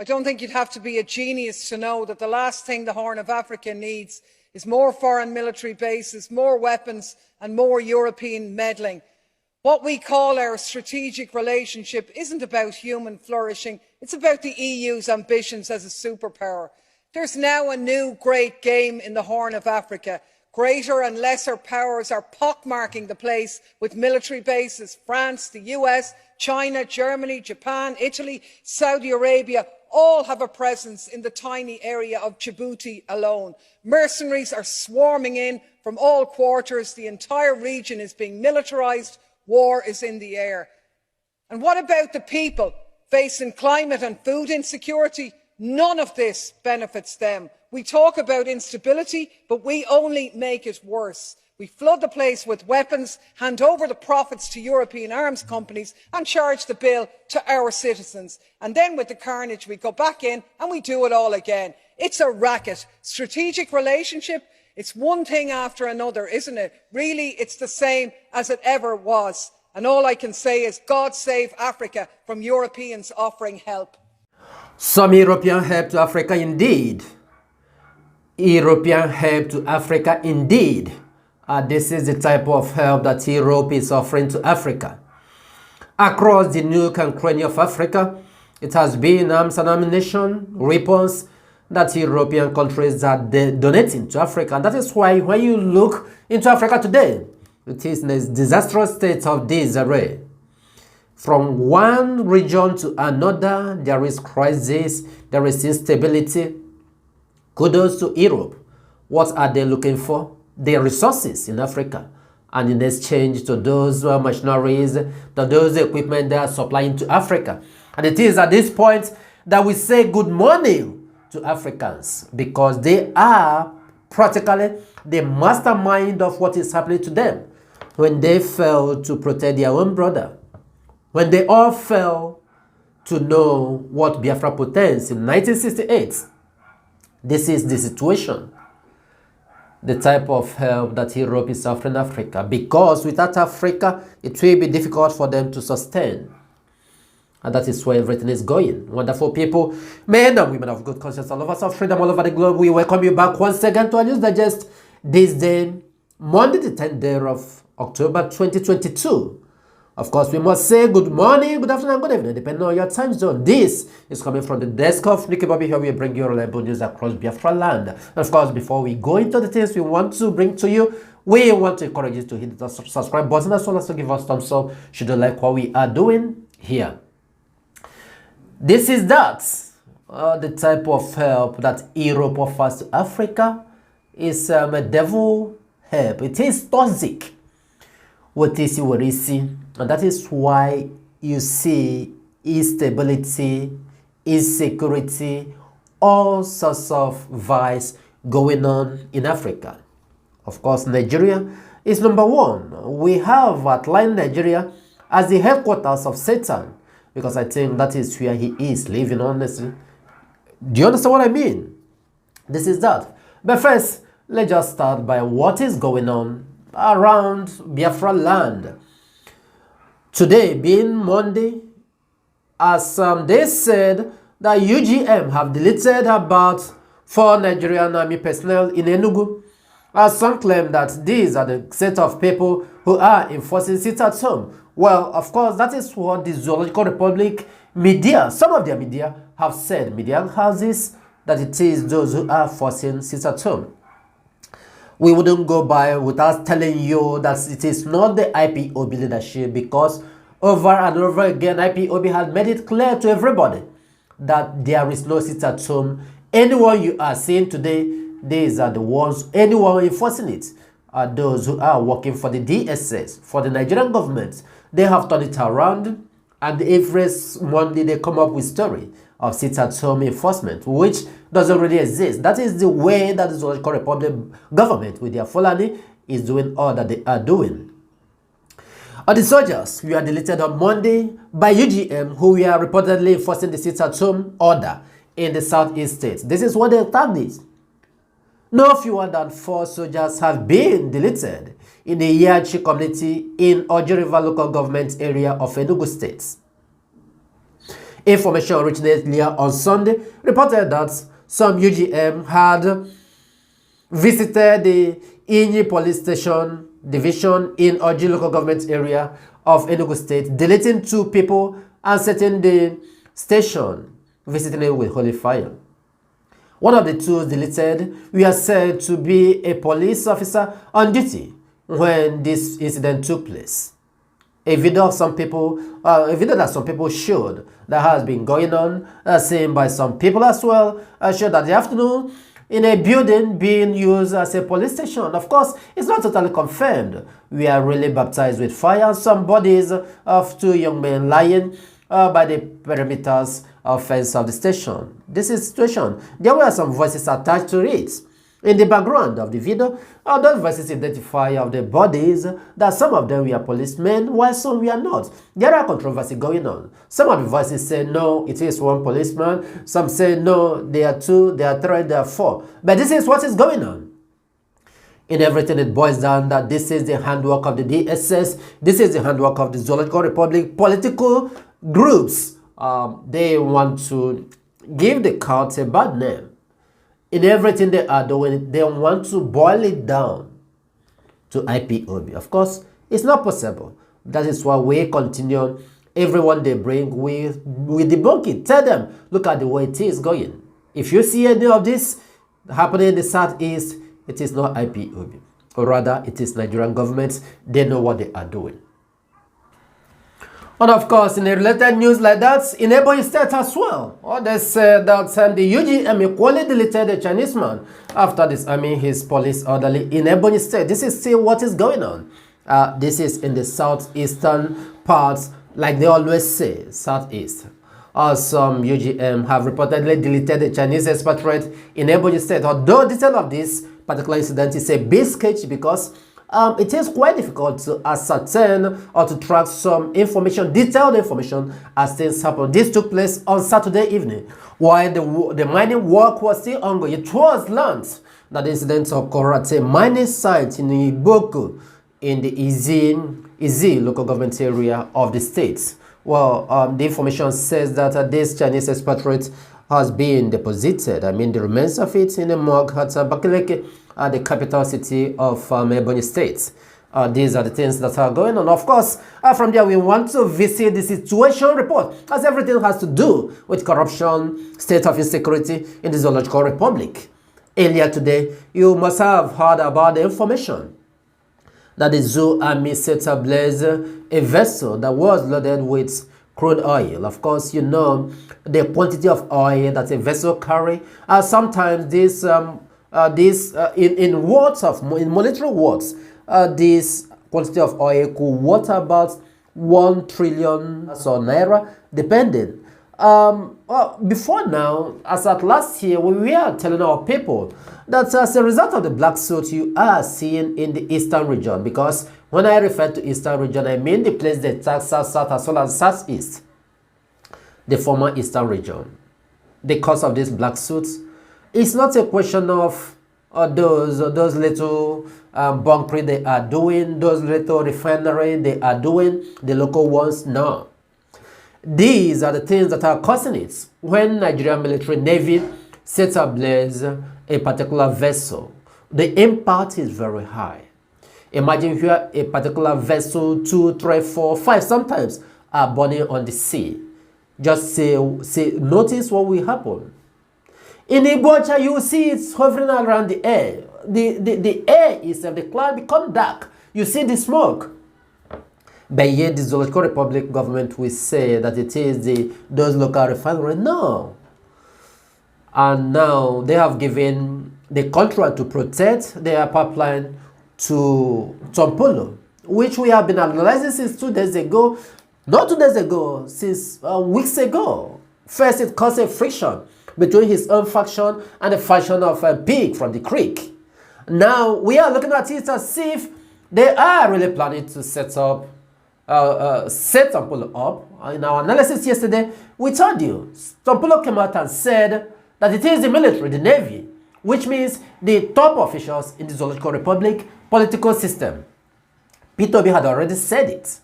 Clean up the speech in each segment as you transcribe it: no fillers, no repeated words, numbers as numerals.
I don't think you'd have to be a genius to know that the last thing the Horn of Africa needs is more foreign military bases, more weapons and more European meddling. What we call our strategic relationship isn't about human flourishing, it's about the EU's ambitions as a superpower. There's now a new great game in the Horn of Africa. Greater and lesser powers are pockmarking the place with military bases. France, the US, China, Germany, Japan, Italy, Saudi Arabia all have a presence in the tiny area of Djibouti alone. Mercenaries are swarming in from all quarters. The entire region is being militarised. War is in the air. And what about the people facing climate and food insecurity? None of this benefits them. We talk about instability, but we only make it worse. We flood the place with weapons, hand over the profits to European arms companies and charge the bill to our citizens. And then with the carnage, we go back in and we do it all again. It's a racket. Strategic relationship, it's one thing after another, isn't it? Really, it's the same as it ever was. And all I can say is, God save Africa from Europeans offering help. Some European help to Africa indeed. European help to Africa indeed. This is the type of help that Europe is offering to Africa. Across the nook and cranny of Africa, it has been arms and ammunition, weapons that European countries are donating to Africa. And that is why when you look into Africa today, it is in a disastrous state of disarray. From one region to another, there is crisis, there is instability. Kudos to Europe. What are they looking for? Their resources in Africa. And in exchange to those machineries, to those equipment they are supplying to Africa. And it is at this point that we say good morning to Africans, because they are practically the mastermind of what is happening to them when they fail to protect their own brother. When they all fail to know what Biafra portends in 1968. This is the situation, the type of help that Europe is offering Africa, because without Africa, it will be difficult for them to sustain. And that is where everything is going. Wonderful people, men and women of good conscience, all of us of freedom all over the globe, we welcome you back once again to our news digest this day, Monday the 10th day of October 2022. Of course, we must say good morning, good afternoon, good evening, depending on your time zone. This is coming from the desk of Nig.Army. Here we bring you reliable news across Biafra land. And of course, before we go into the things we want to bring to you, we want to encourage you to hit the subscribe button as well as to give us thumbs up should you like what we are doing here. This is the type of help that Europe offers to Africa is a devil help. It is toxic. What is worrisome? And that is why you see instability, insecurity, all sorts of vice going on in Africa. Of course, Nigeria is number one. We have outlined Nigeria as the headquarters of Satan, because I think that is where he is living, honestly. Do you understand what I mean? This is that. But first, let's just start by what is going on around Biafra land. Today being Monday, as they said that UGM have deleted about 4 Nigerian army personnel in Enugu, as some claim that these are the set of people who are enforcing sit at home. Well, of course, that is what the Zoological Republic media, some of their media have said, media houses, that it is those who are forcing sit at home. We wouldn't go by without telling you that it is not the IPOB leadership, because over and over again, IPOB has made it clear to everybody that there is no sit at home. Anyone you are seeing today, these are the ones, anyone enforcing it are those who are working for the DSS, for the Nigerian government. They have turned it around, and every Monday they come up with story of sit at home enforcement, which doesn't really exist. That is the way that the Zoological Republic government with their Fulani is doing all that they are doing. The soldiers were deleted on Monday by UGM, who were reportedly enforcing the sit at home order in the southeast states. This is what they tagged it. No fewer than 4 soldiers have been deleted in the Yachi community in Oji River local government area of Enugu State. Information originated earlier on Sunday reported that some UGM had visited the Ebonyi police station division in Oji local government area of Enugu state, deleting 2 people and setting the station, visiting it with holy fire. One of the 2 deleted were said to be a police officer on duty when this incident took place. A video that some people showed that has been going on, seen by some people as well, showed that the afternoon in a building being used as a police station. Of course, it's not totally confirmed. We are really baptized with fire, and some bodies of 2 young men lying by the perimeters of fence of the station. This is the situation. There were some voices attached to it. In the background of the video, those voices identify of the bodies that some of them were policemen, while some were not. There are controversy going on. Some of the voices say no, it is 1 policeman. Some say no, there are 2, there are 3, there are 4. But this is what is going on. In everything, it boils down that this is the handwork of the DSS. This is the handwork of the Zoological Republic. Political groups, they want to give the cult a bad name. In everything they are doing, they want to boil it down to IPOB. Of course, it's not possible. That is why we continue. Everyone they bring, we debunk it. Tell them, look at the way it is going. If you see any of this happening in the Southeast, it is not IPOB. Or rather, it is Nigerian government. They know what they are doing. And of course, in a related news like that, in Ebonyi state as well, they said that the UGM equally deleted a Chinese man after disarming his police orderly in Ebonyi state. This is still what is going on. This is in the southeastern parts, like they always say, southeast. Some UGM have reportedly deleted a Chinese expatriate in Ebonyi state. Although detail of this particular incident is a bit sketchy because it is quite difficult to ascertain or to track some information, detailed information, as things happen. This took place on Saturday evening while the mining work was still ongoing. It was learned that the incident occurred at a mining site in Iboku in the Izi local government area of the state. Well, the information says that this Chinese expatriate has been deposited, the remains of it, in a morgue at Bakileke, the capital city of Ebonyi State. These are the things that are going on. Of course, from there we want to visit the situation report, as everything has to do with corruption, state of insecurity in the Zoological Republic. Earlier today, you must have heard about the information that the Nig.Army set ablaze a vessel that was loaded with crude oil. Of course, you know the quantity of oil that a vessel carry. Sometimes in monetary words, this quantity of oil could worth about 1 trillion naira, depending. Before now, as at last year, we were telling our people that as a result of the black soot you are seeing in the eastern region, because when I refer to eastern region, I mean the place that tax south as well as southeast, the former eastern region. The cause of this black soot, it's not a question of those little bunkering they are doing, those little refinery they are doing, the local ones. No. These are the things that are causing it. When Nigerian military navy sets ablaze a particular vessel, the impact is very high. Imagine here a particular vessel, 2, 3, 4, 5 sometimes are burning on the sea. Just say notice what will happen. In Igbocha, you will see it hovering around the air. The air itself, the cloud become dark. You see the smoke. But yet the Zoological Republic government will say that it is those local refineries. No. And now they have given the contract to protect their pipeline to Tompolo, which we have been analyzing since 2 days ago. Not 2 days ago, since weeks ago. First, it caused a friction between his own faction and the faction of a pig from the creek. Now, we are looking at it as if they are really planning to set Tompolo up. In our analysis yesterday, we told you, Tompolo came out and said that it is the military, the navy, which means the top officials in the Zoological Republic political system. P2B had already said it.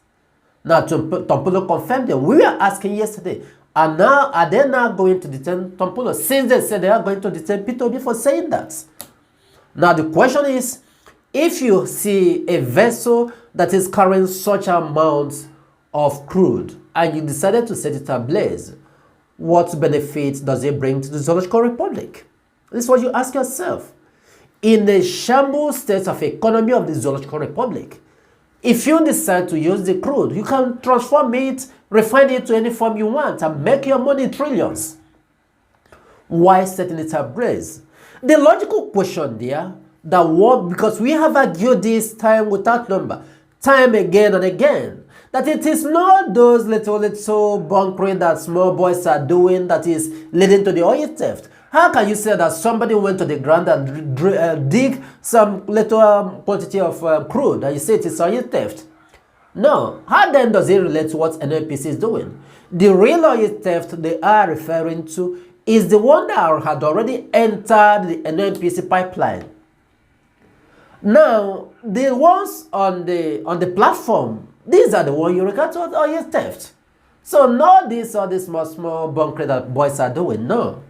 Now, Tompolo confirmed it. We were asking yesterday, And now, are they now going to detain Tompulo? Since they said they are going to detain P2B for saying that. Now, the question is, if you see a vessel that is carrying such amounts of crude and you decided to set it ablaze, what benefit does it bring to the Zoological Republic? This is what you ask yourself. In the shambles state of economy of the Zoological Republic, if you decide to use the crude, you can transform it, refine it to any form you want, and make your money in trillions. Why setting it ablaze? The logical question there, that what, because we have argued this time without number, time again and again, that it is not those little bunkering that small boys are doing that is leading to the oil theft. How can you say that somebody went to the ground and dig some little quantity of crude and you say it is oil theft? No. How then does it relate to what NNPC is doing? The real oil theft they are referring to is the one that had already entered the NNPC pipeline. Now, the ones on the platform, these are the ones you regard to as oil theft. So not this or this small bunkering that boys are doing, no.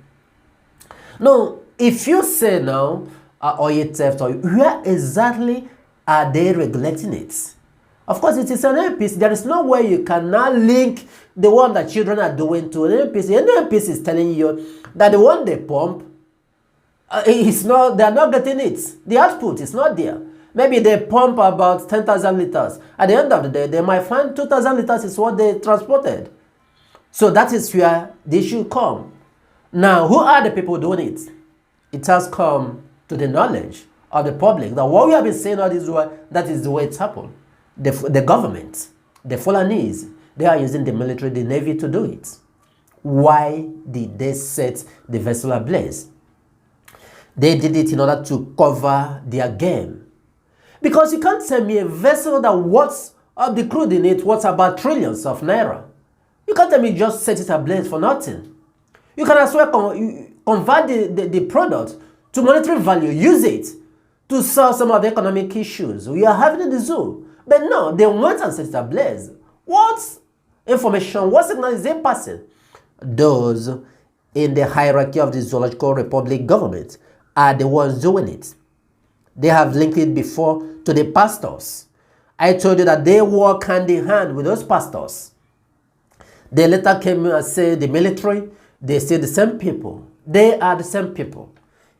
No, if you say now oil theft, where exactly are they regulating it? Of course, it is an NPC. There is no way you can now link the one that children are doing to an NPC. An NPC is telling you that the one they pump, it's not, they are not getting it. The output is not there. Maybe they pump about 10,000 liters. At the end of the day, they might find 2,000 liters is what they transported. So that is where the issue comes. Now, who are the people doing it? It has come to the knowledge of the public that what we have been saying all this while, that is the way it's happened. The government, the Fulanese, they are using the military, the navy to do it. Why did they set the vessel ablaze? They did it in order to cover their game. Because you can't tell me a vessel that what's of the crude in it, what's about trillions of naira. You can't tell me just set it ablaze for nothing. You can as well convert the product to monetary value, use it to solve some of the economic issues we are having in the zoo. But no, they went and set it ablaze. What information, what signal is they passing? Those in the hierarchy of the Zoological Republic government are the ones doing it. They have linked it before to the pastors. I told you that they work hand in hand with those pastors. They later came and said the military, they say the same people. They are the same people.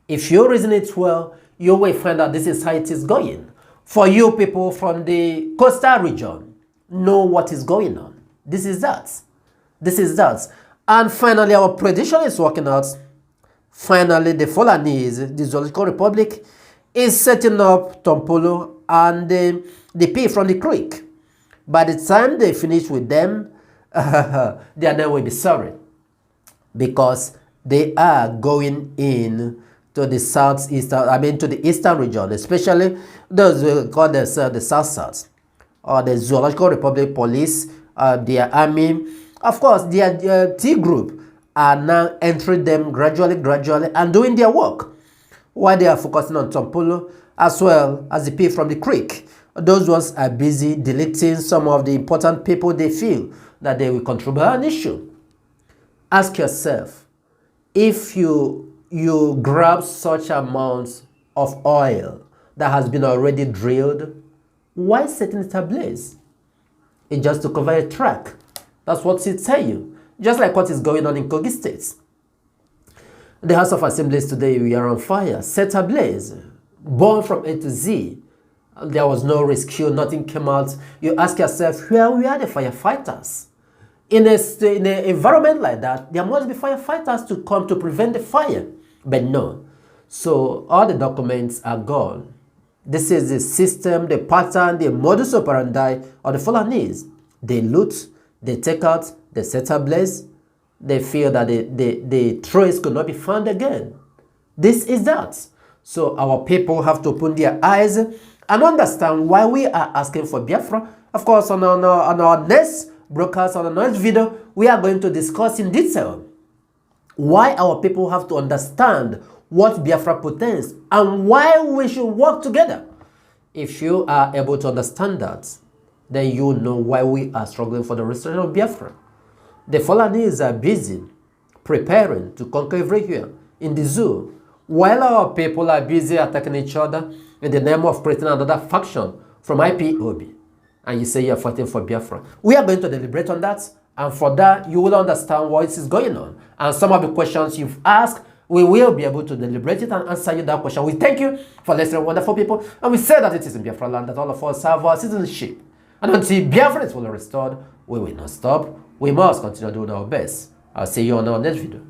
If you reason it well, you will find out this is how it is going. For you people from the coastal region, know what is going on. This is that. This is that. And finally, our prediction is working out. Finally, the Fulanese, the Zoological Republic, is setting up Tompolo and the pea from the creek. By the time they finish with them, their name will be sorry. Because they are going in to the to the eastern region, especially those who call themselves the South, or the Zoological Republic Police, their army. Of course, their T group are now entering them gradually, and doing their work, while they are focusing on Tompolo as well as the pea from the creek. Those ones are busy deleting some of the important people they feel that they will contribute an issue. Ask yourself, if you grab such amounts of oil that has been already drilled, why setting it ablaze? It's just to cover a track. That's what it tell you. Just like what is going on in Kogi State. The House of Assemblies today, we are on fire, set ablaze, burned from A to Z. There was no rescue, nothing came out. You ask yourself, where are the firefighters? In an environment like that, there must be firefighters to come to prevent the fire. But no. So all the documents are gone. This is the system, the pattern, the modus operandi of the Fulanese. They loot, they take out, they set ablaze. They feel that the trace could not be found again. This is that. So our people have to open their eyes and understand why we are asking for Biafra. Of course, on our next broadcast, on the next video, we are going to discuss in detail why our people have to understand what Biafra portends and why we should work together. If you are able to understand that, then you know why we are struggling for the restoration of Biafra. The Fulanis are busy preparing to conquer everywhere in the zoo, while our people are busy attacking each other in the name of creating another faction from IPOB. And you say you're fighting for Biafra. We are going to deliberate on that, and for that, you will understand what is going on. And some of the questions you've asked, we will be able to deliberate it and answer you that question. We thank you for listening, wonderful people. And we say that it is in Biafra land that all of us have our citizenship. And until Biafra is fully restored, we will not stop. We must continue doing our best. I'll see you on our next video.